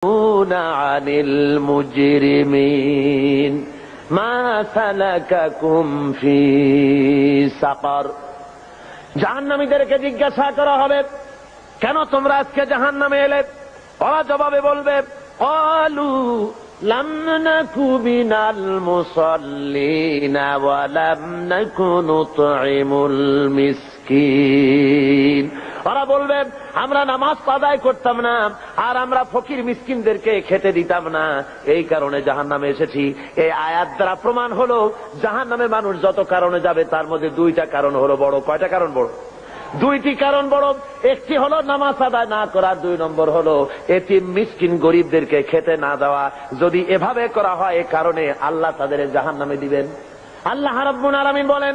আনিল মুজরিমিন মা সালাকাকুম ফি সাকার। জাহান্নামীদেরকে জিজ্ঞাসা করা হবে, কেন তোমরা আজকে জাহান্নামে এলে? ওরা জবাবে বলবে, ক্বালু লাম নাকু মিনাল মুসাল্লিনা ওয়া লাম নাকু নুতঈমুল মিসকিন। ওরা বলবে, আমরা নামাজ আদায় করতাম না, আর আমরা ফকির মিসকিনদেরকে খেতে দিতাম না, এই কারণে জাহান্নামে এসেছি। এই আয়াত দ্বারা প্রমাণ হলো জাহান্নামে মানুষ যত কারণে যাবে তার মধ্যে দুইটা কারণ হলো বড়। কয়টা কারণ বড়? দুইটি কারণ বড়। একটি হলো নামাজ আদায় না করা, 2 নম্বর হলো এতিম মিসকিন গরিবদেরকে খেতে না দেওয়া। যদি এভাবে করা হয় এ কারণে আল্লাহ তাদের জাহান্নামে দিবেন। আল্লাহ রাব্বুল আলামিন বলেন,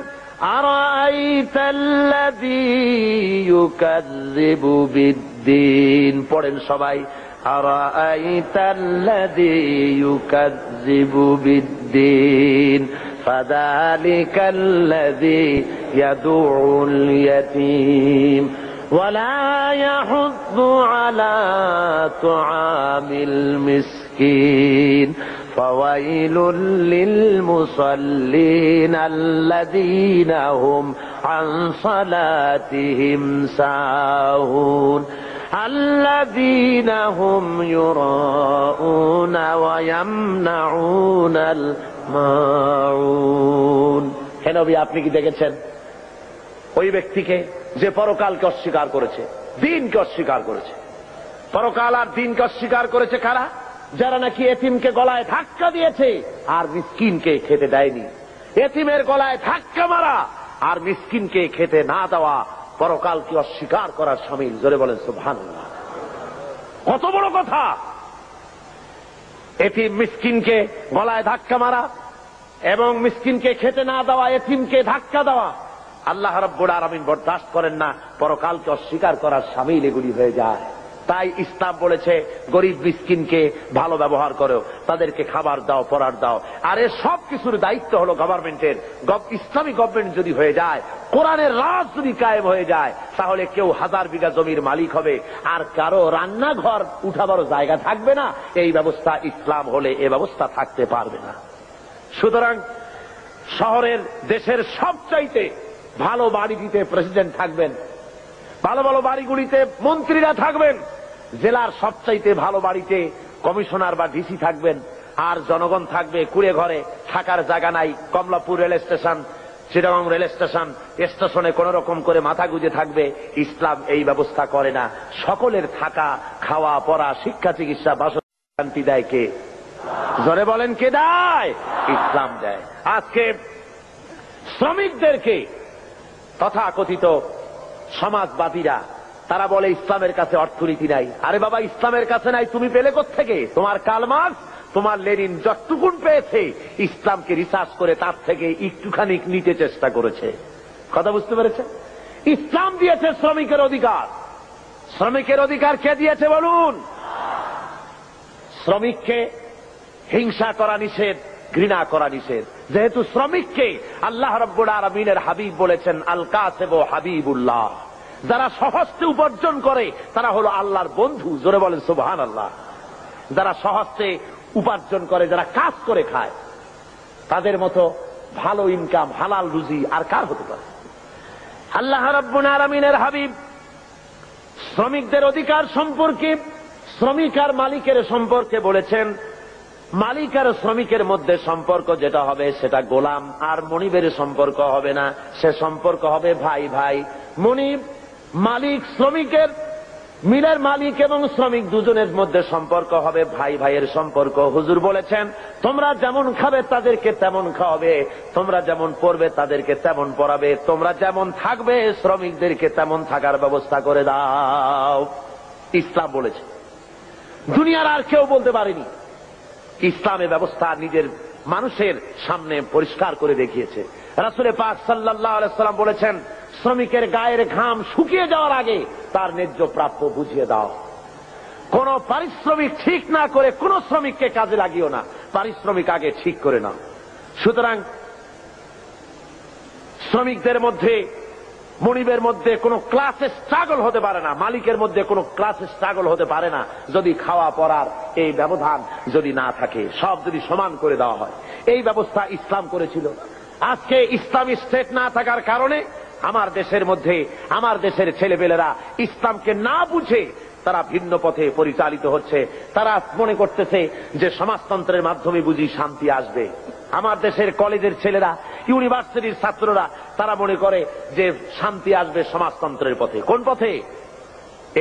আরাআইতাল্লাযী ইউকাযযিবু বিদ্দীন। পড়েন সবাই, আরাআইতাল্লাযী ইউকাযযিবু বিদ্দীন ফাযালিকাল্লাযী ইয়াদউল ইয়াতীম ওয়ালা ইয়াহুদ্দু আলা তুআমিল মিসকিন ফাওয়াইলুল লিল মুসাল্লিন আল্লাযীনা হুম আন সালাতিহিম সাহুন আল্লাযীনা হুম ইউরাউনা ওয়া ইয়ামনাউনাল মাউন। হে নবী, আপনি কি দেখেছেন ওই ব্যক্তিকে যে পরকালকে অস্বীকার করেছে, দিনকে অস্বীকার করেছে? পরকাল আর দিনকে অস্বীকার করেছে কারা? যারা নাকি এতিমকে গলায় ধাক্কা দিয়েছে আর মিসকিনকে খেতে দেয়নি। এতিমের গলায় ধাক্কা মারা আর মিসকিনকে খেতে না দেওয়া পরকালকে অস্বীকার করার শামিল। জোরে বলেন সুবহানাল্লাহ। কত বড় কথা! এতিম মিসকিনকে গলায় ধাক্কা মারা এবং মিসকিনকে খেতে না দেওয়া, এতিমকে ধাক্কা দেওয়া আল্লাহ রাব্বুল আলামিন বরদাস্ত করেন না। পরকালকে অস্বীকার করার শামিল এগুলি হয়ে যায়। তাই ইসলাম বলেছে গরিব মিসকিনকে ভালো ব্যবহার করো, তাদেরকে খাবার দাও, পরার দাও। আর এর সব কিছুর দায়িত্ব হলো গভর্নমেন্টের। ইসলামী গভর্নমেন্ট যদি হয়ে যায়, কোরআনের রাজ যদি কায়েম হয়ে যায়, তাহলে কেউ 1000 বিঘা জমির মালিক হবে আর কারো রান্নাঘর উঠাবারও জায়গা থাকবে না। এই ব্যবস্থা ইসলাম হলে এ ব্যবস্থা থাকতে পারবে না। সুতরাং শহরের, দেশের সবচাইতে ভালো বাড়িটিতে প্রেসিডেন্ট থাকবেন, ভালো ভালো বাড়িগুলিতে মন্ত্রীরা থাকবেন, জেলার সবচাইতে ভালো বাড়িতে কমিশনার বা ডিসি থাকবেন, আর জনগণ থাকবে কুড়ে ঘরে, থাকার জায়গা নাই। Kamalapur rail station, Chittagong rail station, স্টেশনে কোন রকম করে মাথা গুঁজে থাকবে। ইসলাম এই ব্যবস্থা করে না। সকলের থাকা, খাওয়া, পড়া, শিক্ষা, চিকিৎসা, বাসস্থান দেয় কে? জোরে বলেন, কে দেয়? ইসলাম দেয়। আজকে শ্রমিকদেরকে তথাকথিত সমাজবাদীরা তারা বলে ইসলামের কাছে অর্থনীতি নাই। আরে বাবা, ইসলামের কাছে নাই, তুমি পেলে কোত্থেকে? তোমার কার্ল মার্কস, তোমার লেনিন যতটুকুন পেয়েছে ইসলামকে রিসার্চ করে তার থেকে একটুখানি নিতে চেষ্টা করেছে। কথা বুঝতে পেরেছে? ইসলাম দিয়েছে শ্রমিকের অধিকার। শ্রমিকের অধিকার কে দিয়েছে বলুন? শ্রমিককে হিংসা করা নিষেধ, ঘৃণা করা নিষেধ। যেহেতু শ্রমিককে আল্লাহ রাব্বুল আলামিনের হাবিব বলেছেন আল কাসিবু হাবিবুল্লাহ, যারা সহজে উপার্জন করে তারা হলো আল্লাহর বন্ধু। জোরে বলেন সুবহানাল্লাহ। যারা সহজে উপার্জন করে, যারা কাজ করে খায়, তাদের মতো ভালো ইনকাম, হালাল রুজি আর কার হতে পারে? আল্লাহ রাব্বুল আলামিনের হাবিব শ্রমিকদের অধিকার সম্পর্কে, শ্রমিক আর মালিকের সম্পর্কে বলেছেন, মালিক আর শ্রমিকের মধ্যে সম্পর্ক যেটা হবে সেটা গোলাম আর মনিবের সম্পর্ক হবে না, সে সম্পর্ক হবে ভাই ভাই। মনিব, মালিক, শ্রমিকের, মিলের মালিক এবং শ্রমিক দুজনের মধ্যে সম্পর্ক হবে ভাই ভাইয়ের সম্পর্ক। হুজুর বলেছেন, তোমরা যেমন খাবে তাদেরকে তেমন খাওয়াবে, তোমরা যেমন পড়বে তাদেরকে তেমন পড়াবে, তোমরা যেমন থাকবে শ্রমিকদেরকে তেমন থাকার ব্যবস্থা করে দাও। ইসলাম বলেছে, দুনিয়ার আর কেউ বলতে পারেনি। ইসলামের ব্যবস্থা নিজের মানুষের সামনে পরিষ্কার করে দেখিয়েছে। রাসূল পাক সাল্লাল্লাহু আলাইহি ওয়াসাল্লাম বলেছেন, শ্রমিকের গায়ের ঘাম শুকিয়ে যাওয়ার আগে তার ন্যায্য প্রাপ্য বুঝিয়ে দাও। কোন পারিশ্রমিক ঠিক না করে কোন শ্রমিককে কাজে লাগিও না, পারিশ্রমিক আগে ঠিক করে নাও। সুতরাং শ্রমিকদের মধ্যে মনিবের মধ্যে কোনো ক্লাসে স্ট্রাগল হতে পারে না, মালিকের মধ্যে কোনো ক্লাসে স্ট্রাগল হতে পারে না যদি খাওয়া পড়ার এই ব্যবধান যদি না থাকে, সব যদি সমান করে দেওয়া হয়। এই ব্যবস্থা ইসলাম করেছিল। আজকে ইসলামী স্টেট না থাকার কারণে আমার দেশের মধ্যে আমার দেশের ছেলেপেলেরা ইসলামকে না বুঝে তারা ভিন্ন পথে পরিচালিত হচ্ছে। তারা মনে করতেছে যে সমাজতন্ত্রের মাধ্যমে বুঝি শান্তি আসবে। আমার দেশের কলেজের ছেলেরা, ইউনিভার্সিটির ছাত্ররা তারা মনে করে যে শান্তি আসবে সমাজতন্ত্রের পথে। কোন পথে?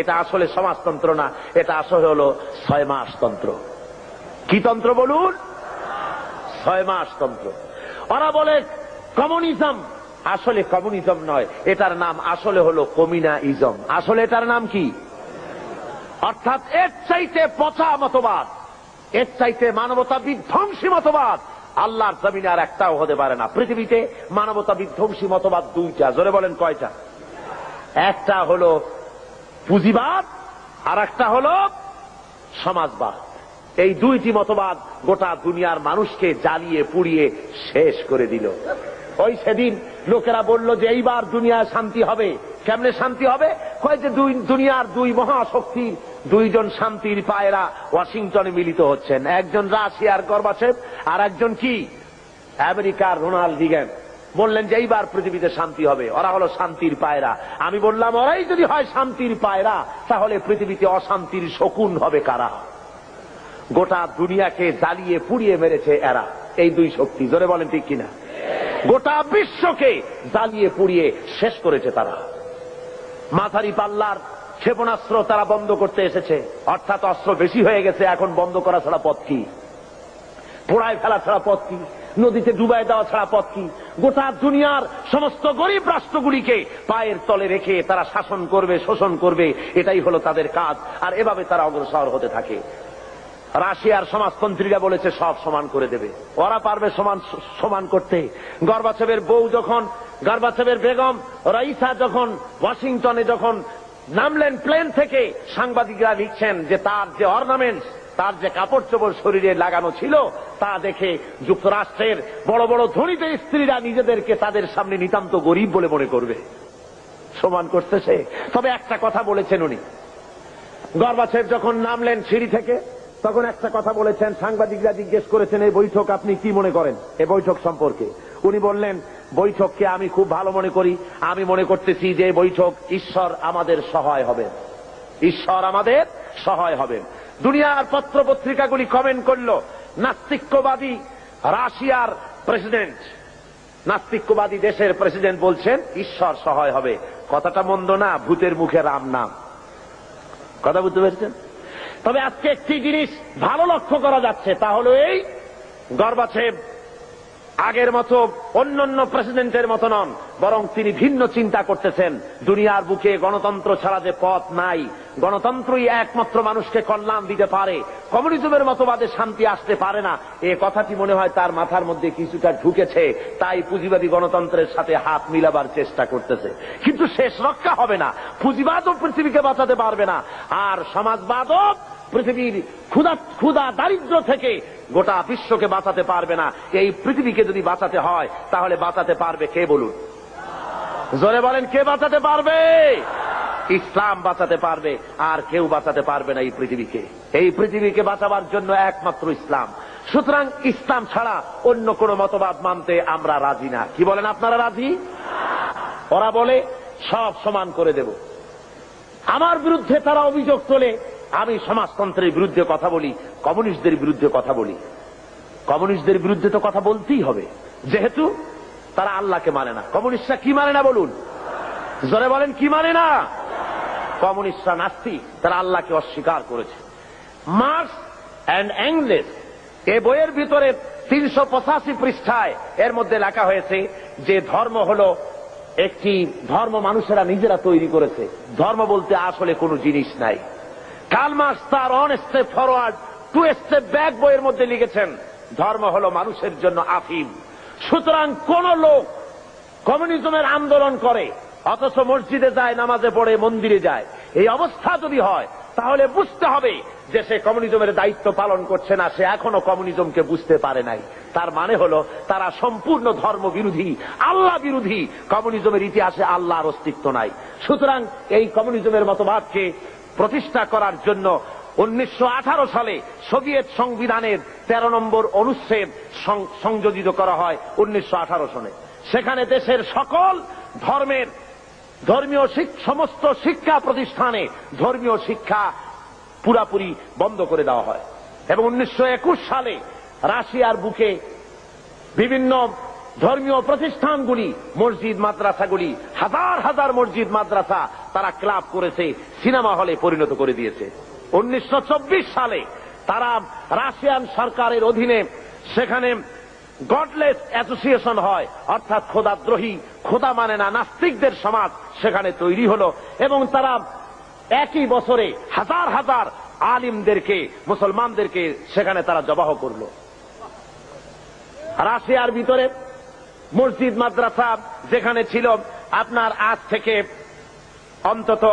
এটা আসলে সমাজতন্ত্র না, এটা আসলে হলো 6 মাস তন্ত্র। কি তন্ত্র বলুন? 6 মাস তন্ত্র। ওরা বলে কমিউনিজম, আসলে কমিউনিজম নয়, এটার নাম আসলে হলো কমিউনাইজম। আসলে এটার নাম কি? অর্থাৎ এর চাইতে পচা মতবাদ, এর চাইতে মানবতা বিধ্বংসী মতবাদ আল্লাহর জমিনে আর একটাও হতে পারে না। পৃথিবীতে মানবতা বিধ্বংসী মতবাদ 2টা। জোরে বলেন কয়টা? একটা হলো পুঁজিবাদ আর একটা হলো সমাজবাদ। এই 2টি মতবাদ গোটা দুনিয়ার মানুষকে জ্বালিয়ে পুড়িয়ে শেষ করে দিল। ওই সেদিন লোকেরা বলল যে এইবার দুনিয়ায় শান্তি হবে। কেমনে শান্তি হবে? কয় যে দুনিয়ার 2 মহাশক্তির 2জন শান্তির পায়রা ওয়াশিংটনে মিলিত হচ্ছেন। একজন রাশিয়ার গর্বাচেভ আর একজন কি আমেরিকার রোনাল্ড রিগান। বললেন যে এইবার পৃথিবীতে শান্তি হবে। ওরা হলো শান্তির পায়রা। আমি বললাম ওরাই যদি হয় শান্তির পায়রা, তাহলে পৃথিবীতে অশান্তির শকুন হবে কারা? গোটা দুনিয়াকে জ্বালিয়ে পুড়িয়ে মেরেছে এরা, এই 2 শক্তি। জোরে বলেন ঠিক কিনা? গোটা বিশ্বকে জ্বালিয়ে পুড়িয়ে শেষ করেছে তারা। মাঝারি পাল্লার ক্ষেপণাস্ত্র তারা বন্ধ করতে এসেছে, অর্থাৎ অস্ত্র বেশি হয়ে গেছে, এখন বন্ধ করা ছাড়া পথ কি? পোড়ায় ফেলা ছাড়া পথ কি? নদীতে ডুবাই দেওয়া ছাড়া পথ কি? গোটা দুনিয়ার সমস্ত গরিব রাষ্ট্রগুলিকে পায়ের তলে রেখে তারা শাসন করবে, শোষণ করবে, এটাই হলো তাদের কাজ। আর এভাবে তারা অগ্রসর হতে থাকে। রাশিয়ার সমাজতন্ত্রীরা বলেছে সব সমান করে দেবে। ওরা পারবে সমান করতে? গর্বাচেভের বউ যখন, গর্বাচেভের বেগম রাইসা যখন ওয়াশিংটনে যখন নামলেন প্লেন থেকে, সাংবাদিকরা লিখছেন যে তার যে অর্নামেন্টস, তার যে কাপড় চোপড় শরীরে লাগানো ছিল তা দেখে যুক্তরাষ্ট্রের বড় বড় ধনীত স্ত্রীরা নিজেদেরকে তাদের সামনে নিতান্ত গরিব বলে মনে করবে। সমান করতেছে। তবে একটা কথা বলেছেন উনি, গর্বাচেভ যখন নামলেন সিঁড়ি থেকে তখন একটা কথা বলেছেন। সাংবাদিকরা জিজ্ঞেস করেছেন এই বৈঠক আপনি কি মনে করেন, এই বৈঠক সম্পর্কে? উনি বললেন বৈঠককে আমি খুব ভালো মনে করি। আমি মনে করতেছি যে বৈঠক ঈশ্বর আমাদের সহায় হবেন, ঈশ্বর আমাদের সহায় হবেন। দুনিয়ার পত্র পত্রিকাগুলি কমেন্ট করলো নাস্তিক্যবাদী রাশিয়ার প্রেসিডেন্ট, নাস্তিক্যবাদী দেশের প্রেসিডেন্ট বলছেন ঈশ্বর সহায় হবে। কথাটা মন্দ না, ভূতের মুখে রাম নাম। কথা বুঝতে পেরেছেন? তবে আজকে একটি জিনিস ভালো লক্ষ্য করা যাচ্ছে, তা হলো এই, গর্বাচেভ আগের মতো অন্যান্য প্রেসিডেন্টের মতো নন, বরং তিনি ভিন্ন চিন্তা করতেছেন। দুনিয়ার বুকে গণতন্ত্র ছাড়া যে পথ নাই, গণতন্ত্রই একমাত্র মানুষকে কল্যাণ দিতে পারে, কমিউনিজমের মতবাদে শান্তি আসতে পারে না, এ কথাটি মনে হয় তার মাথার মধ্যে কিছুটা ঢুকেছে। তাই পুঁজিবাদী গণতন্ত্রের সাথে হাত মিলাবার চেষ্টা করতেছে। কিন্তু শেষ রক্ষা হবে না। পুঁজিবাদও পৃথিবীকে বাঁচাতে পারবে না, আর সমাজবাদও পৃথিবীর ক্ষুধা দারিদ্র থেকে গোটা বিশ্বকে বাঁচাতে পারবে না। এই পৃথিবীকে যদি বাঁচাতে হয় তাহলে বাঁচাতে পারবে কে বলুন? জোরে বলেন, কে বাঁচাতে পারবে? ইসলাম বাঁচাতে পারবে, আর কেউ বাঁচাতে পারবে না এই পৃথিবীকে। এই পৃথিবীকে বাঁচাবার জন্য একমাত্র ইসলাম। সুতরাং ইসলাম ছাড়া অন্য কোন মতবাদ মানতে আমরা রাজি না। কি বলেন, আপনারা রাজি? ওরা বলে সব সমান করে দেব। আমার বিরুদ্ধে তারা অভিযোগ তোলে, আমি সমাজতন্ত্রের বিরুদ্ধে কথা বলি, কমিউনিস্টদের বিরুদ্ধে কথা বলি। কমিউনিস্টদের বিরুদ্ধে তো কথা বলতেই হবে, যেহেতু তারা আল্লাহকে মানে না। কমিউনিস্টরা কি মানে না বলুন? জোরে বলেন, কি মানে না? কমিউনিস্টরা নাস্তিক, তারা আল্লাহকে অস্বীকার করেছে। মার্কস অ্যান্ড এঙ্গেলস এ বইয়ের ভিতরে 385 পৃষ্ঠায় এর মধ্যে লেখা হয়েছে যে ধর্ম হলো একটি ধর্ম মানুষেরা নিজেরা তৈরি করেছে। ধর্ম বলতে আসলে কোনো জিনিস নাই। কার্ল মার্কস তার on step forward to step back বইয়ের মধ্যে লিখেছেন ধর্ম হলো মানুষের জন্য আফিম। সুতরাং কোন লোক কমিউনিজমের আন্দোলন করে অথচ মসজিদে যায়, নামাজে পড়ে, মন্দিরে যায়, এই অবস্থা যদি হয় তাহলে বুঝতে হবে যে সে কমিউনিজমের দায়িত্ব পালন করছে না, সে এখনো কমিউনিজমকে বুঝতে পারে নাই। তার মানে হলো তারা সম্পূর্ণ ধর্ম বিরোধী, আল্লাহ বিরোধী। কমিউনিজমের ইতিহাসে আল্লাহর অস্তিত্ব নাই। সুতরাং এই কমিউনিজমের মতবাদকে প্রতিষ্ঠা করার জন্য 1918 সালে সোভিয়েত সংবিধানের 13 নম্বর অনুচ্ছেদ সংযোজিত করা হয় 1918 সনে। সেখানে দেশের সকল ধর্মের ধর্মীয় সমস্ত শিক্ষা প্রতিষ্ঠানে ধর্মীয় শিক্ষা পুরাপুরি বন্ধ করে দেওয়া হয়। এবং 1921 সালে রাশিয়ার বুকে বিভিন্ন ধর্মীয় প্রতিষ্ঠানগুলি, মসজিদ মাদ্রাসাগুলি, হাজার হাজার মসজিদ মাদ্রাসা তারা ক্লাব করেছে, সিনেমা হলে পরিণত করে দিয়েছে। 1924 সালে তারা রাশিয়ান সরকারের অধীনে সেখানে গডলেস অ্যাসোসিয়েশন হয়, অর্থাৎ খোদাদ্রোহী, খোদা মানে না নাস্তিকদের সমাজ সেখানে তৈরি হলো। এবং তারা একই বছরে হাজার হাজার আলিমদেরকে, মুসলমানদেরকে সেখানে তারা জবাহ করলো। রাশিয়ার ভিতরে মসজিদ মাদ্রাসা যেখানে ছিল, আপনার আজ থেকে অন্তত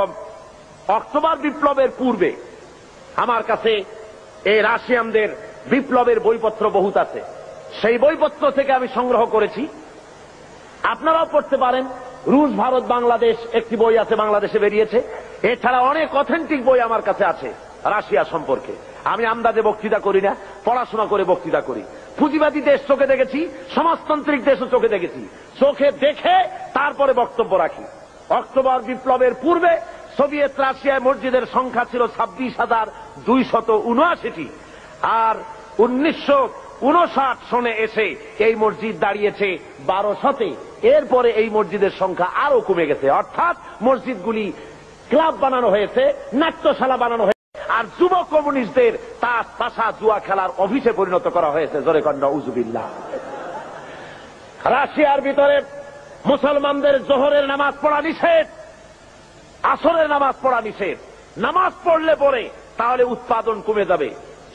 অক্টোবর বিপ্লবের পূর্বে আমার কাছে এই রাশিয়ানদের বিপ্লবের বইপত্র বহুত আছে। সেই বইপত্র থেকে আমি সংগ্রহ করেছি, আপনারাও পড়তে পারেন। রুশ, ভারত, বাংলাদেশ একটি বই আছে, বাংলাদেশে বেরিয়েছে। এছাড়া অনেক অথেন্টিক বই আমার কাছে আছে রাশিয়া সম্পর্কে। আমি আন্দাজে বক্তৃতা করি না, পড়াশোনা করে বক্তৃতা করি। পুঁজিবাদী দেশ চোখে দেখেছি, সমাজতান্ত্রিক দেশও চোখে দেখেছি। চোখে দেখে তারপরে বক্তব্য রাখি। অক্টোবর বিপ্লবের পূর্বে সোভিয়েত রাশিয়ায় মসজিদের সংখ্যা ছিল 26,279টি, আর 1959 সনে এসে এই মসজিদ দাঁড়িয়েছে 1200-তে। এরপরে এই মসজিদের সংখ্যা আরো কমে গেছে, অর্থাৎ মসজিদগুলি ক্লাব বানানো হয়েছে, নাট্যশালা বানানো হয়েছে, আর যুব কমিউনিস্টদের তাস, তাসা, জুয়া খেলার অফিসে পরিণত করা হয়েছে। জোরে কন্যা উজুবিল্লাহ। রাশিয়ার ভিতরে মুসলমানদের জোহরের নামাজ পড়া নিষেধ, আসরের নামাজ পড়া নিষেধ। নামাজ পড়লে পরে তাহলে উৎপাদন কমে যাবে,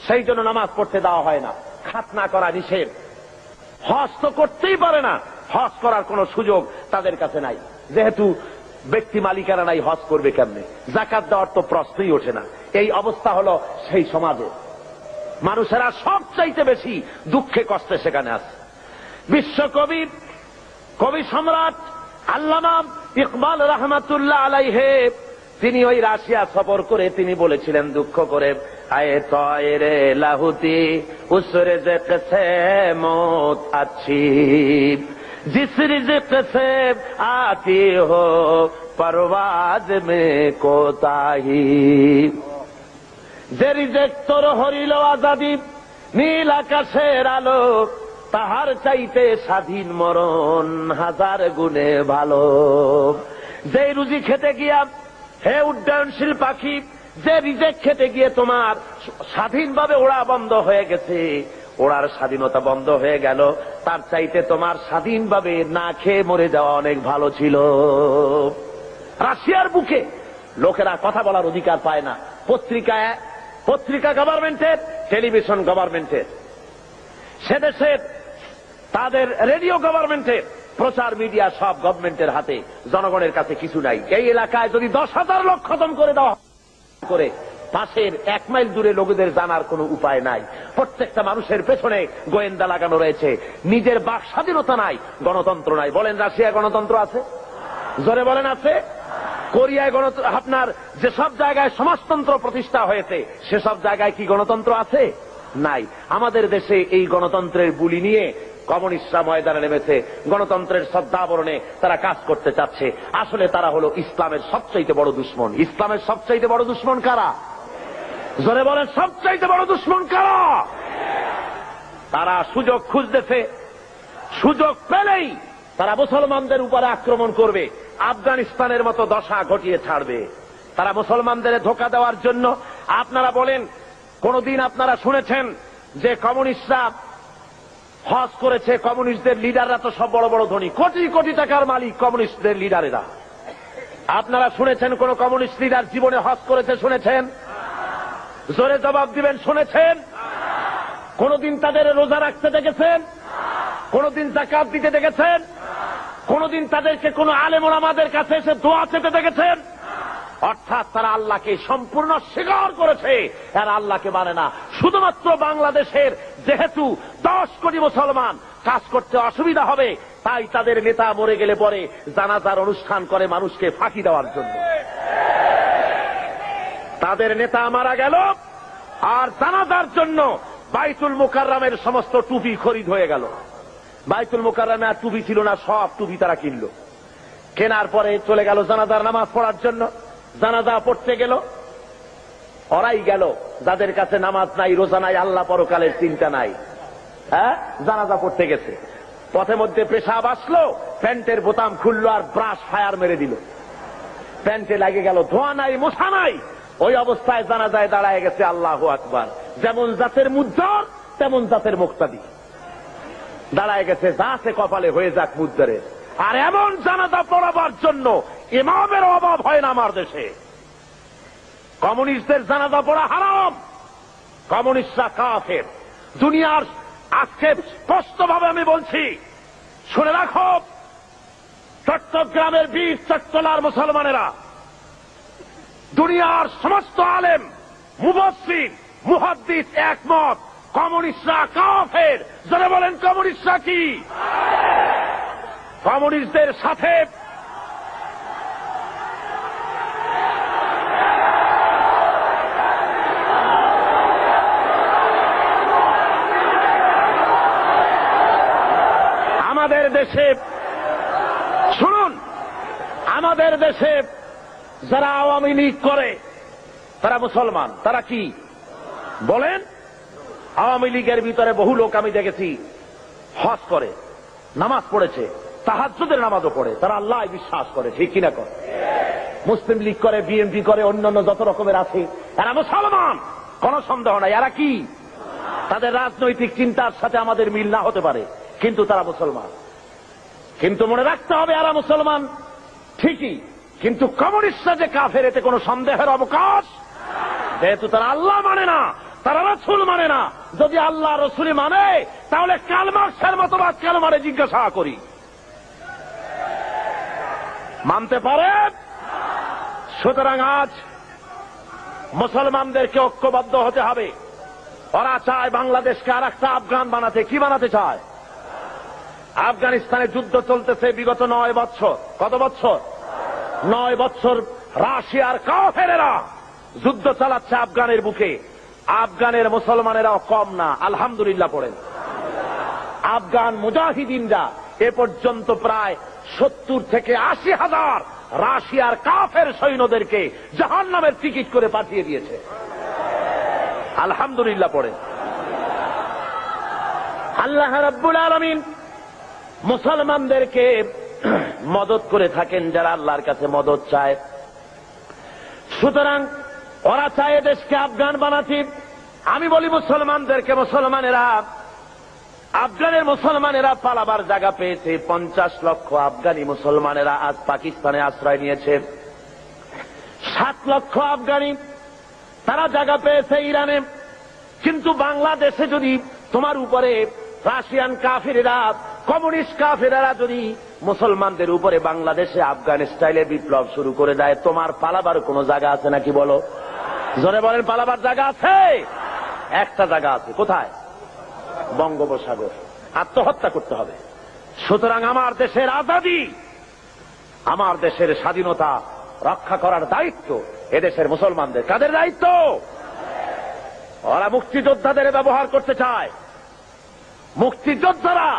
সেই জন্য নামাজ পড়তে দেওয়া হয় না। খাতনা করা নিষেধ। হজ তো করতেই পারে না, হজ করার কোন সুযোগ তাদের কাছে নাই, যেহেতু ব্যক্তি মালিকানা নাই, হজ করবে কেমনে? যাকাত দেওয়ার তো প্রশ্নই ওঠে না। এই অবস্থা হলো সেই সমাজে। মানুষেরা সবচাইতে বেশি দুঃখে কষ্টে সেখানে আছে। বিশ্বকবি, কবি সম্রাট আল্লামা ইকবাল রহমাতুল্লাহ আলাইহে তিনি ওই রাশিয়া সফর করে তিনি বলেছিলেন দুঃখ করে, আয়ে তয়রে লাহুতি উস রিজক সে মৌত আচ্ছি, জিস রিজক সে আতি হো পরওয়াজ মে কোতাহি। যে রিজক তোর হরিল আজাদি, নীল আকাশের আলো, তাহার চাইতে স্বাধীন মরণ হাজার গুণে ভালো। যে রুজি খেতে গিয়া, হে উড্ডয়নশীল পাখি, যে রিজেক খেতে গিয়ে তোমার স্বাধীনভাবে ওড়া বন্ধ হয়ে গেছে, ওড়ার স্বাধীনতা বন্ধ হয়ে গেল, তার চাইতে তোমার স্বাধীনভাবে না খেয়ে মরে যাওয়া অনেক ভালো ছিল। রাশিয়ার বুকে লোকেরা কথা বলার অধিকার পায় না। পত্রিকা গভর্নমেন্টের, টেলিভিশন গভর্নমেন্টের, সে দেশের তাদের রেডিও গভর্নমেন্টের, প্রচার মিডিয়া সব গভর্নমেন্টের হাতে, জনগণের কাছে কিছু নাই। এই এলাকায় যদি 10,000 লোক খতম করে দেওয়া করে, পাশের 1 মাইল দূরে লোকেদের জানার কোনো উপায় নাই। প্রত্যেকটা মানুষের পেছনে গোয়েন্দা লাগানো রয়েছে। নিজের বাক স্বাধীনতা নাই, গণতন্ত্র নাই। বলেন রাশিয়ায় গণতন্ত্র আছে? জোরে বলেন আছে? কোরিয়ায় গণতন্ত্র, আপনার যেসব জায়গায় সমাজতন্ত্র প্রতিষ্ঠা হয়েছে সেসব জায়গায় কি গণতন্ত্র আছে? নাই। আমাদের দেশে এই গণতন্ত্রের বুলি নিয়ে কমিউনিস্টরা ময়দানে নেমেছে, গণতন্ত্রের শ্রদ্ধাবরণে তারা কাজ করতে চাচ্ছে। আসলে তারা হলো ইসলামের সবচাইতে বড় দুশ্মন। ইসলামের সবচাইতে বড় দুশ্মন কারা? জোরে বলেন, সবচাইতে বড় দুশ্মন কারা? তারা সুযোগ খুঁজতেছে, সুযোগ পেলেই তারা মুসলমানদের উপরে আক্রমণ করবে, আফগানিস্তানের মতো দশা ঘটিয়ে ছাড়বে। তারা মুসলমানদের ধোঁকা দেওয়ার জন্য। আপনারা বলেন, কোনদিন আপনারা শুনেছেন যে কমিউনিস্টরা হজ করেছে? কমিউনিস্টদের লিডাররা তো সব বড় বড় ধনী, কোটি কোটি টাকার মালিক কমিউনিস্টদের লিডারেরা। আপনারা শুনেছেন কোন কমিউনিস্ট লিডার জীবনে হজ করেছে? শুনেছেন? জোরে জবাব দিবেন, শুনেছেন? কোনদিন তাদের রোজা রাখতে দেখেছেন? কোনদিন যাকাত দিতে দেখেছেন? কোনদিন তাদেরকে কোন আলেম ওলামাদের কাছে এসে দোয়া চেতে দেখেছেন? অর্থাৎ তারা আল্লাহকে সম্পূর্ণ স্বীকার করেছে, আর আল্লাহকে মানে না। শুধুমাত্র বাংলাদেশের যেহেতু 10 কোটি মুসলমান, কাজ করতে অসুবিধা হবে, তাই তাদের নেতা মরে গেলে পরে জানাজার অনুষ্ঠান করে মানুষকে ফাঁকি দেওয়ার জন্য। তাদের নেতা মারা গেল আর জানাজার জন্য বাইতুল মুকাররমের সমস্ত টুপি খরিদ হয়ে গেল। বাইতুল মুকাররমে আর টুপি ছিল না, সব টুপি তারা কিনলো। কেনার পরে চলে গেল জানাজার নামাজ পড়ার জন্য। জানাজা পড়তে গেল, ওরাই গেল যাদের কাছে নামাজ নাই, রোজা নাই, আল্লাহ পরকালের চিন্তা নাই। হ্যাঁ, জানাজা পড়তে গেছে, পথে মধ্যে পেশাব আসলো, প্যান্টের বোতাম খুললো আর ব্রাশ ফায়ার মেরে দিল। প্যান্টে লাগে গেল, ধোয়া নাই, মশা নাই। ওই অবস্থায় জানাজায় দাঁড়ায় গেছে আল্লাহু আকবার। যেমন জাতের মুদ্দার তেমন জাতের মুক্তাদি দাঁড়ায় গেছে, যা সে কপালে হয়ে যাক মুদ্দারের। আর এমন জানাজা পড়াবার জন্য ইমামের অভাব হয় না আমার দেশে। কমিউনিস্টদের জানাজা পড়া হারাম, কমিউনিস্টরা কাফের। দুনিয়ার আজকে স্পষ্টভাবে আমি বলছি, শুনে রাখো, চট্টগ্রামের 20 চট্টলার মুসলমানেরা, দুনিয়ার সমস্ত আলেম, মুফাসসির, মুহাদ্দিস একমত, কমিউনিস্টরা কাফের। যারা বলেন কমিউনিস্টরা কি? কমিউনিস্টদের সাথে আমাদের দেশে, শুনুন, আমাদের দেশে যারা আওয়ামী লীগ করে তারা মুসলমান। তারা কি বলেন? আওয়ামী লীগের ভিতরে বহু লোক আমি দেখেছি হজ করে, নামাজ পড়েছে, তাহাজ্জুদের নামাজও পড়ে, তারা আল্লাহ বিশ্বাস করে, ঠিক কিনা করে? মুসলিম লীগ করে, বিএনপি করে, অন্যান্য যত রকমের আছে, এরা মুসলমান, কোন সন্দেহ নাই। এরা কি? তাদের রাজনৈতিক চিন্তার সাথে আমাদের মিল না হতে পারে, কিন্তু তারা মুসলমান। কিন্তু মনে রাখতে হবে, এরা মুসলমান ঠিকই, কিন্তু কমিউনিস্টরা যে কাফের এতে কোনো সন্দেহের অবকাশ। যেহেতু তারা আল্লাহ মানে না, তারা রাসূল মানে না। যদি আল্লাহ রাসূল মানে, তাহলে কার্ল মার্কসের মতবাদ কেন মানে জিজ্ঞাসা করি? মানতে পারে? সুতরাং আজ মুসলমানদেরকে ঐক্যবদ্ধ হতে হবে। ওরা চায় বাংলাদেশকে আর একটা আফগান বানাতে। কি বানাতে চায়? আফগানিস্তানে যুদ্ধ চলতেছে বিগত 9 বছর। কত বছর? 9 বছর রাশিয়ার কাফেরেরা যুদ্ধ চালাচ্ছে আফগানের বুকে। আফগানের মুসলমানেরাও কম না, আলহামদুলিল্লাহ পড়েন। আফগান মুজাহিদিনরা এ পর্যন্ত প্রায় 70 থেকে 80 হাজার রাশিয়ার কাফের সৈন্যদেরকে জাহান্নামের টিকিট করে পাঠিয়ে দিয়েছে, আলহামদুলিল্লাহ পড়েন। আল্লাহ রাব্বুল আলামিন মুসলমানদেরকে মদত করে থাকেন যারা আল্লাহর কাছে মদত চায়। সুতরাং ওরা চায় দেশকে আফগান বানাতে। আমি বলি মুসলমানদেরকে, মুসলমানেরা, আফগানের মুসলমানেরা পালাবার জায়গা পেয়েছে। 50 লক্ষ আফগানি মুসলমানেরা আজ পাকিস্তানে আশ্রয় নিয়েছে। 7 লক্ষ আফগানি তারা জায়গা পেয়েছে ইরানে। কিন্তু বাংলাদেশে যদি তোমার উপরে রাশিয়ান কাফেরেরা, কমিউনিস্ট কাফেরেরা যদি মুসলমানদের উপরে বাংলাদেশে আফগান স্টাইলে বিপ্লব শুরু করে দেয়, তোমার পালাবার কোন জায়গা আছে নাকি বলো? জোরে বলেন, পালাবার জায়গা আছে? একটা জায়গা আছে। কোথায়? বঙ্গোপসাগর। আত্মহত্যা করতে হবে। সুতরাং আমার দেশের আজাদী, আমার দেশের স্বাধীনতা রক্ষা করার দায়িত্ব এদেশের মুসলমানদের। কাদের দায়িত্ব? ওরা মুক্তিযোদ্ধাদের ব্যবহার করতে চায়। মুক্তিযোদ্ধারা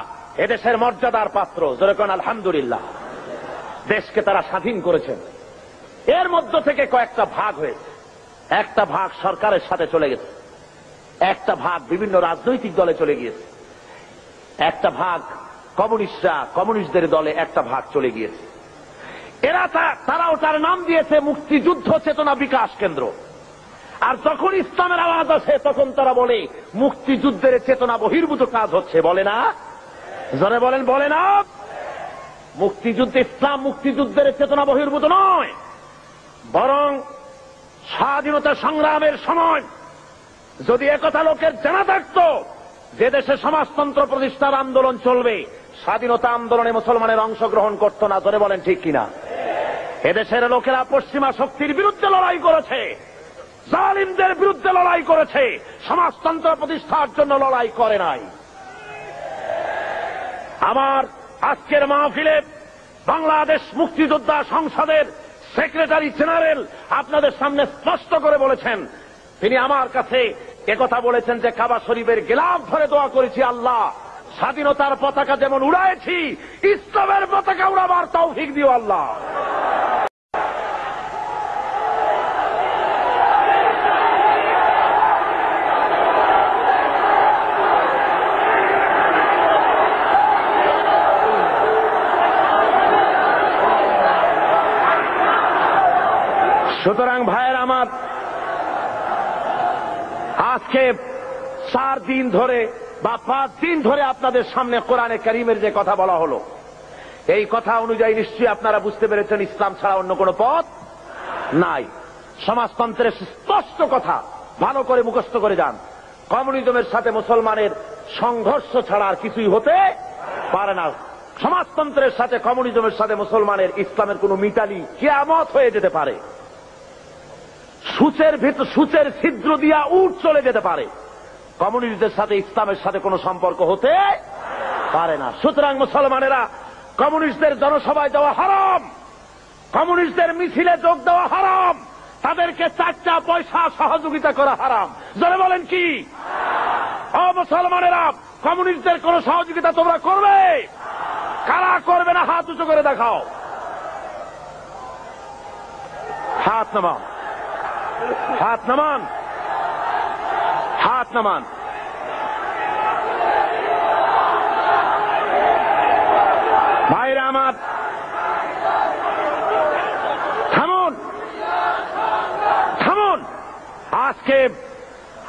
এদেশের মর্যাদার পাত্র। যেরকম আলহামদুলিল্লাহ, দেশকে তারা স্বাধীন করেছেন। এর মধ্য থেকে কয়েকটা ভাগ হয়েছে। একটা ভাগ সরকারের সাথে চলে গেছে, একটা ভাগ বিভিন্ন রাজনৈতিক দলে চলে গিয়েছে, একটা ভাগ কমিউনিস্টদের দলে একটা ভাগ চলে গিয়েছে। এরা তারাও তার নাম দিয়েছে মুক্তিযুদ্ধ চেতনা বিকাশ কেন্দ্র। আর যখন ইসলামের আওয়াজ আসে তখন তারা বলে মুক্তিযুদ্ধের চেতনা বহির্ভূত কাজ হচ্ছে। বলে না? জোরে বলেন, বলে না? মুক্তিযুদ্ধ, ইসলাম মুক্তিযুদ্ধের চেতনা বহির্ভূত নয়, বরং স্বাধীনতা সংগ্রামের সময় যদি একথা লোকের জানা থাকত যে দেশে সমাজতন্ত্র প্রতিষ্ঠার আন্দোলন চলবে, স্বাধীনতা আন্দোলনে মুসলমানের অংশগ্রহণ করত না। জোরে বলেন ঠিক কিনা? এদেশের লোকেরা পশ্চিমা শক্তির বিরুদ্ধে লড়াই করেছে, জালিমদের বিরুদ্ধে লড়াই করেছে, সমাজতন্ত্র প্রতিষ্ঠার জন্য লড়াই করে নাই। আমার আজকের মাহফিলে বাংলাদেশ মুক্তিযোদ্ধা সংসদের সেক্রেটারি জেনারেল আপনাদের সামনে স্পষ্ট করে বলেছেন, তিনি আমার কাছে একথা বলেছেন যে কাবা শরীফের গিলাফ ধরে দোয়া করেছি, আল্লাহ স্বাধীনতার পতাকা যেমন উড়াইছি ইসলামের পতাকা উড়াবার তৌফিক দিও আল্লাহ। সুতরাং ভাইয়ের আমার, আজকে 4 দিন ধরে বা 5 দিন ধরে আপনাদের সামনে কোরআনে কারীমের যে কথা বলা হলো, এই কথা অনুযায়ী নিশ্চয়ই আপনারা বুঝতে পেরেছেন ইসলাম ছাড়া অন্য কোনো পথ নাই। সমাজতন্ত্রের স্পষ্ট কথা ভালো করে মুখস্থ করে যান। কমিউনিজমের সাথে মুসলমানের সংঘর্ষ ছাড়া আর কিছুই হতে পারে না। সমাজতন্ত্রের সাথে কমিউনিজমের সাথে মুসলমানের ইসলামের কোন মিতালি কিয়ামত হয়ে যেতে পারে। সূচের ছিদ্র দিয়া উট চলে যেতে পারে, কমিউনিস্টদের সাথে ইসলামের সাথে কোনো সম্পর্ক হতে পারে না। সুতরাং মুসলমানেরা, কমিউনিস্টদের জনসভায় যাওয়া হারাম, কমিউনিস্টদের মিছিলে যোগ দেওয়া হারাম, তাদেরকে 4টা পয়সা সহযোগিতা করা হারাম। জোরে বলেন কি? ও মুসলমানেরা, কমিউনিস্টদের কোন সহযোগিতা তোমরা করবে? কারা করবে না হাত উঁচু করে দেখাও। হাত নামান, হাত নামান, হাত নামান। ভাইরা আমার, থামুন, থামুন। আজকে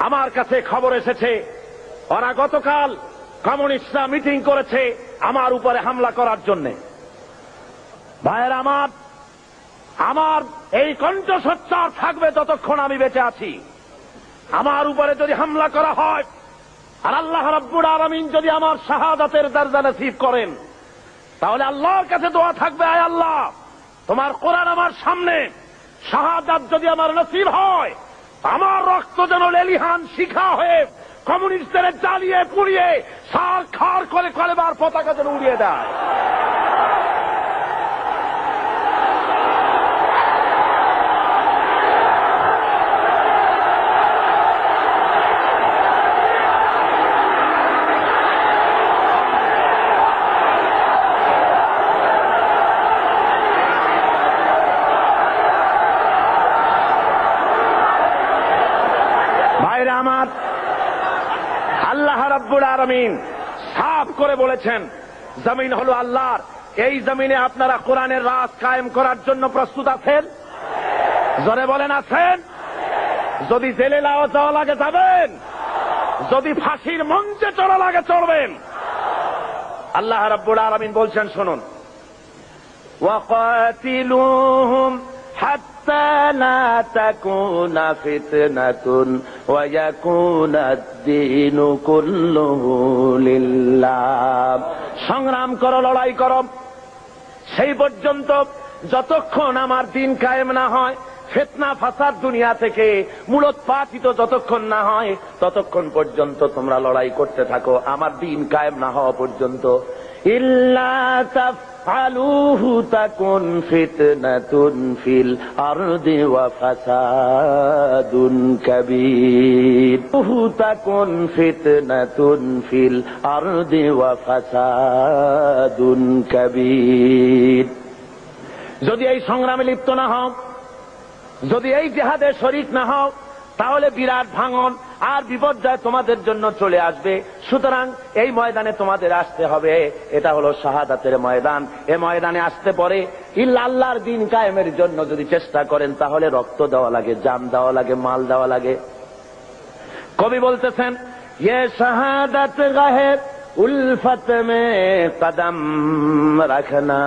আমার কাছে খবর এসেছে ওরা গতকাল কমিউনিস্টরা মিটিং করেছে আমার উপরে হামলা করার জন্য। ভাইরা আমার, আমার এই কণ্ঠস্বর থাকবে যতক্ষণ আমি বেঁচে আছি। আমার উপরে যদি হামলা করা হয় আর আল্লাহ রাব্বুল আলামিন যদি আমার শাহাদাতের দরজা নসিব করেন, তাহলে আল্লাহর কাছে দোয়া থাকবে, আয় আল্লাহ, তোমার কোরআন আমার সামনে, শাহাদাত যদি আমার নসিব হয়, আমার রক্ত যেন লেলিহান শিখা হয়ে কমিউনিস্টদের জ্বালিয়ে পুড়িয়ে সার খার করে কলেবার পতাকা যেন উড়িয়ে দেয়। আমার আল্লাহ রাব্বুল আলামিন সাফ করে বলেছেন, জমিন হলো আল্লাহর, এই জমিনে আপনারা কোরআনের রাজ কায়েম করার জন্য প্রস্তুত আছেন? জোরে বলেন আছেন? যদি জেলে যাওয়া লাগে যাবেন, যদি ফাঁসির মঞ্চে চড়া লাগে চড়বেন। আল্লাহ রাব্বুল আলামিন বলছেন, শুনুন, ওয়াকাতিলুহুম হাত্তা লা তাকুনা ফিতনাতুন ওয়া ইয়াকুনা আদ-দীনু কুল্লুহু লিল্লাহ। সংগ্রাম করো, লড়াই করো সেই পর্যন্ত যতক্ষণ আমার দিন কায়েম না হয়, ফিতনা ফাসাদ দুনিয়া থেকে মূলোৎপাটিত যতক্ষণ না হয়, ততক্ষণ পর্যন্ত তোমরা লড়াই করতে থাকো আমার দিন কায়েম না হওয়া পর্যন্ত। ইল্লা তাফআলুহু তাকুন ফিতনাতুন ফিল আরদি ওয়া ফাসাদুন কাবীর। তাকুন ফিতনাতুন ফিল আরদি ওয়া ফাসাদুন কাবীর। যদি এই সংগ্রামে লিপ্ত না হও, যদি এই জিহাদে শরীক না হও, তাহলে বিরাট ভাঙন আর বিপর্যয় তোমাদের জন্য চলে আসবে। সুতরাং এই ময়দানে তোমাদের আসতে হবে। এটা হলো শাহাদাতের ময়দান। এই ময়দানে আসতে পরে ইল্লা আল্লাহর দিন কায়েমের জন্য যদি চেষ্টা করেন, তাহলে রক্ত দেওয়া লাগে, জান দেওয়া লাগে, মাল দেওয়া লাগে। কবি বলতেছেন, ইয়ে শাহাদাত গাহে উলফত মে কদম রাখনা,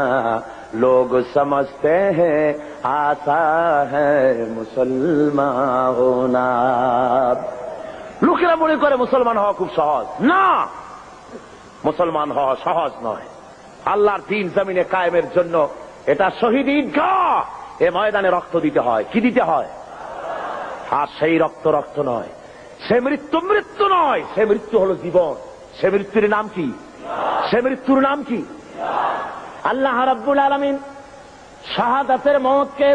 लोग समझते हैं आसा है मुसलमान होना। লোকেরা মনে করে মুসলমান হওয়া খুব সহজ। না, মুসলমান হওয়া সহজ নয়। আল্লাহর দ্বীন জমিনে কায়েমের জন্য এটা শহীদ ঈদগাহ। এ ময়দানে রক্ত দিতে হয়। কি দিতে হয়? আর সেই রক্ত রক্ত নয়, সে মৃত্যু মৃত্যু নয়, সে মৃত্যু হলো জীবন। সে মৃত্যুর নাম কি? সে মৃত্যুর নাম কি? আল্লাহ রাব্বুল আলামিন শাহাদাতের মওতকে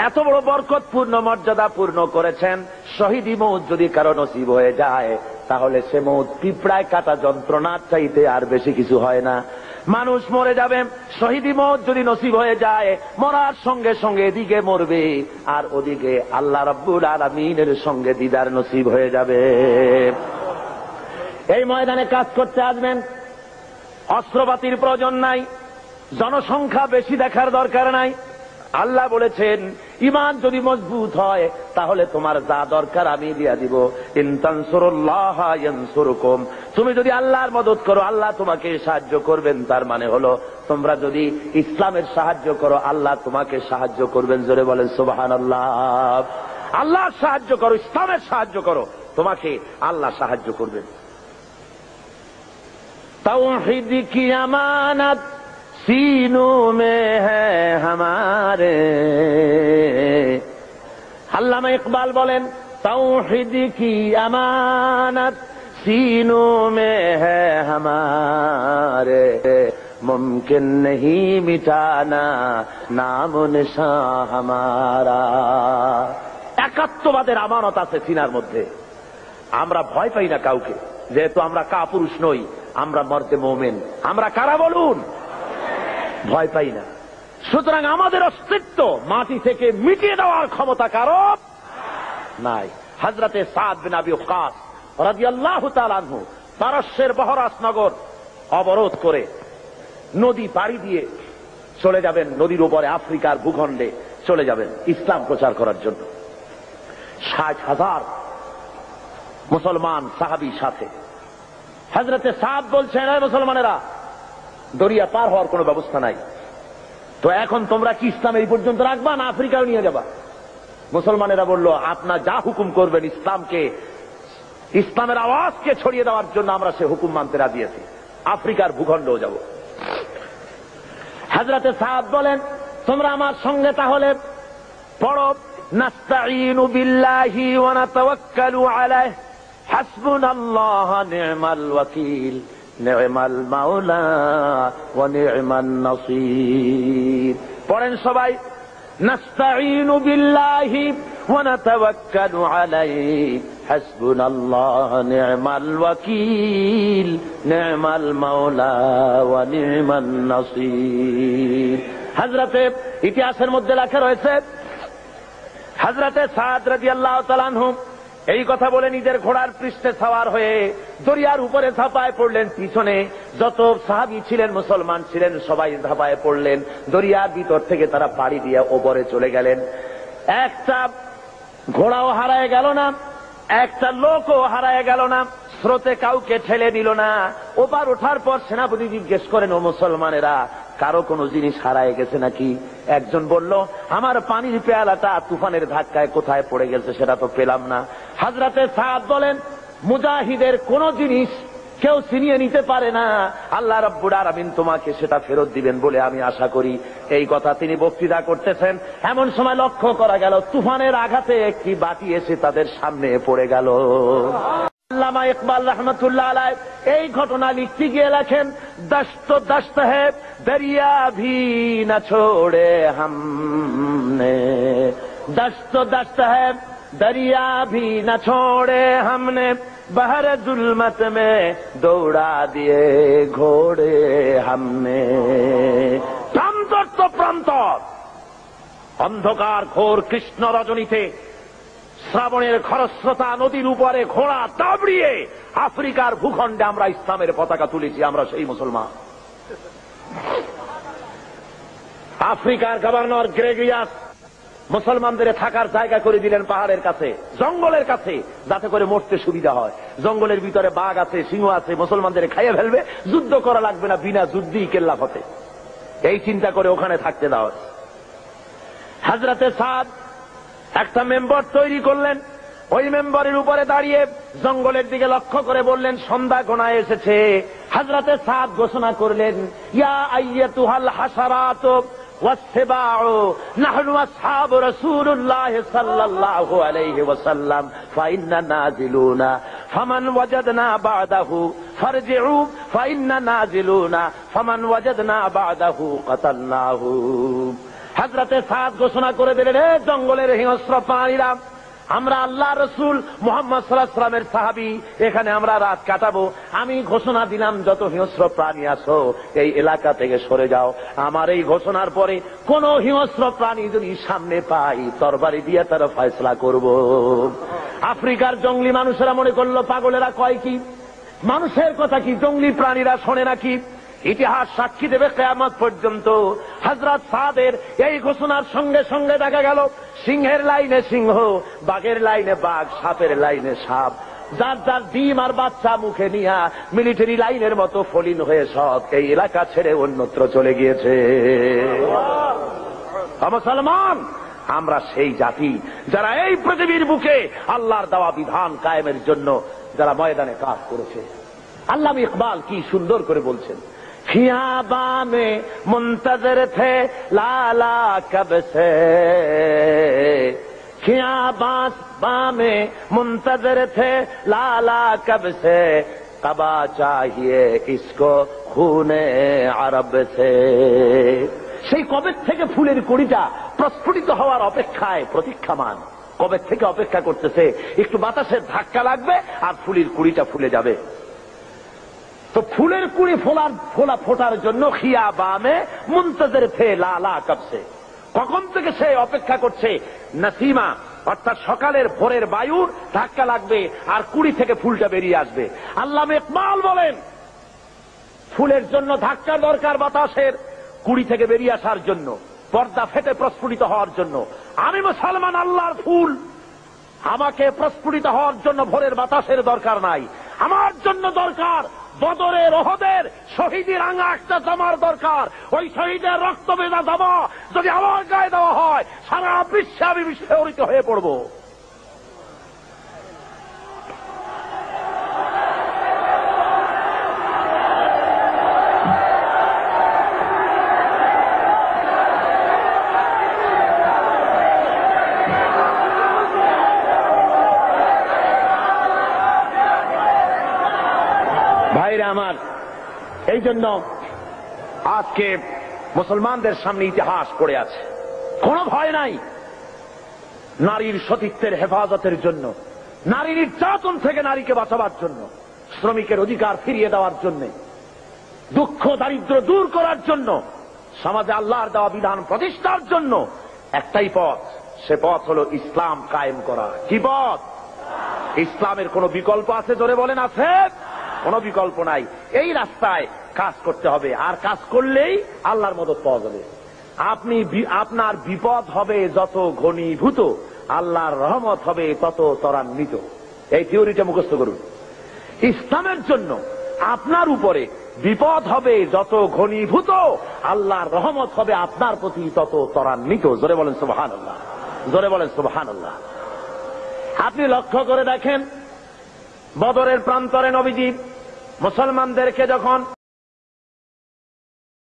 এত বড় বরকতপূর্ণ মর্যাদাপূর্ণ করেছেন। শহীদি মওত যদি কারো নসিব হয়ে যায় তাহলে সে মওত পিঁপড়ায় কাটা যন্ত্রণার চাইতে আর বেশি কিছু হয় না। মানুষ মরে যাবে, শহীদি মওত যদি নসিব হয়ে যায়, মরার সঙ্গে সঙ্গে এদিকে মরবে আর ওদিকে আল্লাহ রাব্বুল আলামিনের সঙ্গে দিদার নসিব হয়ে যাবে। এই ময়দানে কাজ করতে আসবেন, অস্ত্রপাতির প্রয়োজন নাই, জনসংখ্যা বেশি দেখার দরকার নাই। আল্লাহ বলেছেন ঈমান যদি মজবুত হয় তাহলে তোমার যা দরকার আমি দিয়া দিব। ইন তানসুরুল্লাহ ইয়ানসুরকুম, তুমি যদি আল্লাহর মদদ করো আল্লাহ তোমাকে সাহায্য করবেন। তার মানে হলো তোমরা যদি ইসলামের সাহায্য করো আল্লাহ তোমাকে সাহায্য করবেন। জোরে বলেন সুবহানাল্লাহ। আল্লাহর সাহায্য করো, ইসলামের সাহায্য করো, তোমাকে আল্লাহ সাহায্য করবেন। তাওহীদ কি আমানত सीनों में है हमारे। আল্লামা ইকবাল বলেন তাওহীদ কি আমানত सीनों में है हमारे, मुमकिन नहीं मिटाना नाम निशान हमारा। একাত্মবাদের আমানত আছে সিনার মধ্যে। আমরা ভয় পাই না কাউকে, যেহেতু আমরা কাপুরুষ নই, আমরা মর্দে মুমিন। আমরা কারা বলুন? ভয় পাই না। সুতরাং আমাদের অস্তিত্ব মাটি থেকে মিটিয়ে দেওয়ার ক্ষমতা কারো নাই। হযরতে সাদ বিন আবি ওয়াক্কাস রাদিয়াল্লাহু তাআলা আনহু পারস্যের বহরাস নগর অবরোধ করে নদী পাড়ি দিয়ে চলে যাবেন, নদীর উপরে আফ্রিকার ভূখণ্ডে চলে যাবেন ইসলাম প্রচার করার জন্য। 60,000 মুসলমান সাহাবীর সাথে। হযরতে সাদ বলছেন, এই মুসলমানেরা, দরিয়া পার হওয়ার কোন ব্যবস্থা নাই, তো এখন তোমরা কি ইসলাম এই পর্যন্ত রাখবা না আফ্রিকাও নিয়ে যাবা? মুসলমানেরা বলল, আপনার যা হুকুম করবেন, ইসলামের আওয়াজকে ছড়িয়ে দেওয়ার জন্য আমরা সে হুকুম মানতে রাজি আছি, আফ্রিকার ভূখণ্ডেও যাব। হযরতে সাদ বলেন, তোমরা আমার সঙ্গে তাহলে পড়ো, নাস্তাঈনু বিল্লাহি ওয়া নাতাওয়াক্কালু আলাইহি হাসবুনাল্লাহু নি'মাল ওয়াকিল নি'মাল মাওলা ওয়া নি'মান নাসীর। পড়েন সবাই, নাস্তাঈনু বিল্লাহি ওয়া নাতাওয়াক্কালু আলাইহি হাসবুনাল্লাহু নি'মাল ওয়াকিল নি'মাল মাওলা ওয়া নি'মান নাসীর। হযরতে ইতিহাসের মধ্যে লেখা রয়েছে, হযরতে সাদ রাদিয়াল্লাহু তাআলা আনহু এই কথা বলে নিজের ঘোড়ার পৃষ্ঠে সওয়ার হয়ে দরিয়ার উপরে ঝাঁপায় পড়লেন। পিছনে যত সাহাবী ছিলেন, মুসলমান ছিলেন, সবাই ঝাঁপায় পড়লেন। দরিয়ার ভিতর থেকে তারা পাড়ি দিয়ে ওপরে চলে গেলেন। একটা ঘোড়াও হারায় গেল না, একটা লোকও হারায় গেল না, স্রোতে কাউকে ঠেলে দিল না। ওপার ওঠার পর সেনাপতি জিজ্ঞেস করেন, ও মুসলমানেরা, কারো কোনো জিনিস হারায় গেছে নাকি? একজন বলল, আমার পানির পেয়ালাটা তুফানের ধাক্কায় কোথায় পড়ে গেছে সেটা তো পেলাম না। হযরতে সাদ বলেন, মুজাহিদের কোন জিনিস কেউ ছিনিয়ে নিতে পারে না, আল্লাহ রাব্বুল আলামিন তোমাকে সেটা ফেরত দিবেন বলে আমি আশা করি। এই কথা তিনি বক্তৃতা করতেছেন, এমন সময় লক্ষ্য করা গেল তুফানের আঘাতে একটি বাটি এসে তাদের সামনে পড়ে গেল। আল্লামা ইকবাল রহমতুল্লাহ আলাইহ এই ঘটনা লিখতে গিয়ে লেখেন, দশত দশত है दरिया भी न छोड़े हमने, दशत दशत है दरिया भी न छोड़े हमने, बहर जुल्मत में दौड़ा दिए घोड़े हमने। প্রান্তর তো প্রান্তর, অন্ধকার ঘোর কৃষ্ণ রজনীতে শ্রাবণের খরস্রোতা নদীর উপরে ঘোড়া দাবড়িয়ে আফ্রিকার ভূখণ্ডে আমরা ইসলামের পতাকা তুলেছি। আমরা সেই মুসলমান। আফ্রিকার গভর্নর গ্রেগরিয়াস মুসলমানদের থাকার জায়গা করে দিলেন পাহাড়ের কাছে, জঙ্গলের কাছে, যাতে করে মরতে সুবিধা হয়। জঙ্গলের ভিতরে বাঘ আছে, সিংহ আছে, মুসলমানদের খাইয়ে ফেলবে, যুদ্ধ করা লাগবে না, বিনা যুদ্ধেই কেল্লা ফতে। এই চিন্তা করে ওখানে থাকতে দেওয়া। হযরতে সাদ একটা মেম্বার তৈরি করলেন, ওই মেম্বারের উপরে দাঁড়িয়ে জঙ্গলের দিকে লক্ষ্য করে বললেন, সন্ধ্যা ঘনায় এসেছে। হযরতে সাদ ঘোষণা করলেন, ইয়া আইয়াতুহাল হাশারাত والسباع نحن أصحاب رسول الله صلى الله عليه وسلم فإننا نازلون فمن وجدنا بعده فارجعوا فإننا نازلون فمن وجدنا بعده قتلناه। হযরতে সাদ ঘোষণা করে দিলেন, হে জঙ্গলের হিংস্র প্রাণীরা, আমরা আল্লাহ রসুল মুহাম্মদ সাল্লাল্লাহু আলাইহি ওয়াসাল্লামের সাহাবী, এখানে আমরা রাত কাটাবো। আমি ঘোষণা দিলাম, যত হিংস্র প্রাণী আছো এই এলাকা থেকে সরে যাও। আমার এই ঘোষণার পরে কোন হিংস্র প্রাণী যদি সামনে পাই, তরবারি দিয়ে তার ফয়সালা করব। আফ্রিকার জঙ্গলি মানুষেরা মনে করলো পাগলেরা কয় কি, মানুষের কথা কি জঙ্গলি প্রাণীরা শোনে নাকি? ইতিহাস সাক্ষী দেবে কিয়ামত পর্যন্ত। হযরত সাদের এই ঘোষণার সঙ্গে সঙ্গে দেখা গেল সিংহের লাইনে সিংহ, বাঘের লাইনে বাঘ, সাপের লাইনে সাপ, যার যার ডিম আর বাচ্চা মুখে নিয়া মিলিটারি লাইনের মতো ফলিন হয়ে সব এই এলাকা ছেড়ে অন্যত্র চলে গিয়েছে। মুসলমান, আমরা সেই জাতি যারা এই পৃথিবীর বুকে আল্লাহর দেওয়া বিধান কায়েমের জন্য যারা ময়দানে কাজ করেছে। আল্লামা ইকবাল কি সুন্দর করে বলছেন, খিয়াবা মে মুন্তজর থে লালা কব সে, খিয়াবা মে মুন্তজর থে লালা কব সে, কবা চাহিয়ে ইসকো খুনে আরব সে। সেই কবে থেকে ফুলের কুড়িটা প্রস্ফুটিত হওয়ার অপেক্ষায় প্রতীক্ষামান, কবে থেকে অপেক্ষা করতেছে একটু বাতাসের ধাক্কা লাগবে আর ফুলের কুড়িটা ফুলে যাবে। তো ফুলের কুড়ি ফোটার জন্য খিয়াবামে মুন্তজর থে লালা কবসে, কখন থেকে সে অপেক্ষা করছে? নাসিমা অর্থাৎ সকালের ভোরের বায়ুর ধাক্কা লাগবে আর কুড়ি থেকে ফুলটা বেরিয়ে আসবে। আল্লামা ইকবাল বলেন, ফুলের জন্য ধাক্কার দরকার বাতাসের, কুড়ি থেকে বেরিয়ে আসার জন্য, পর্দা ফেটে প্রস্ফুটিত হওয়ার জন্য। আমি মুসলমান, আল্লাহর ফুল, আমাকে প্রস্ফুটিত হওয়ার জন্য ভোরের বাতাসের দরকার নাই। আমার জন্য দরকার বদরের, ওহদের শহীদের রাঙা একটা জামার দরকার। ওই শহীদের রক্ত ভেজা জামা যদি আমার গায়ে দেওয়া হয়, সারা বিশ্বে আমি বিস্ফোরিত হয়ে পড়ব। ভাইরা আমার, এই জন্য আজকে মুসলমানদের সামনে ইতিহাস পড়ে আছে, কোনো ভয় নাই। নারীর সতীত্বের হেফাজতের জন্য, নারীর নির্যাতন থেকে নারীকে বাঁচাবার জন্য, শ্রমিকের অধিকার ফিরিয়ে দেওয়ার জন্য, দুঃখ দারিদ্র দূর করার জন্য, সমাজে আল্লাহর দেওয়া বিধান প্রতিষ্ঠার জন্য একটাই পথ, সে পথ হলো ইসলাম কায়েম করা। কি পথ? ইসলামের কোন বিকল্প আছে? জোরে বলেন, আছে? কোনো বিকল্প নাই। এই রাস্তায় কাজ করতে হবে, আর কাজ করলেই আল্লাহর মদদ পাওয়া যাবে। আপনার বিপদ হবে যত ঘনীভূত, আল্লাহর রহমত হবে তত ত্বরান্বিত। এই থিওরিটা মুখস্থ করুন। ইসলামের জন্য আপনার উপরে বিপদ হবে যত ঘনীভূত, আল্লাহর রহমত হবে আপনার প্রতি তত ত্বরান্বিত। জোরে বলেন সুবহানাল্লাহ, জোরে বলেন সুবহানাল্লাহ। আপনি লক্ষ্য করে দেখেন, বদরের প্রান্তরে নবীজি মুসলমানদেরকে যখন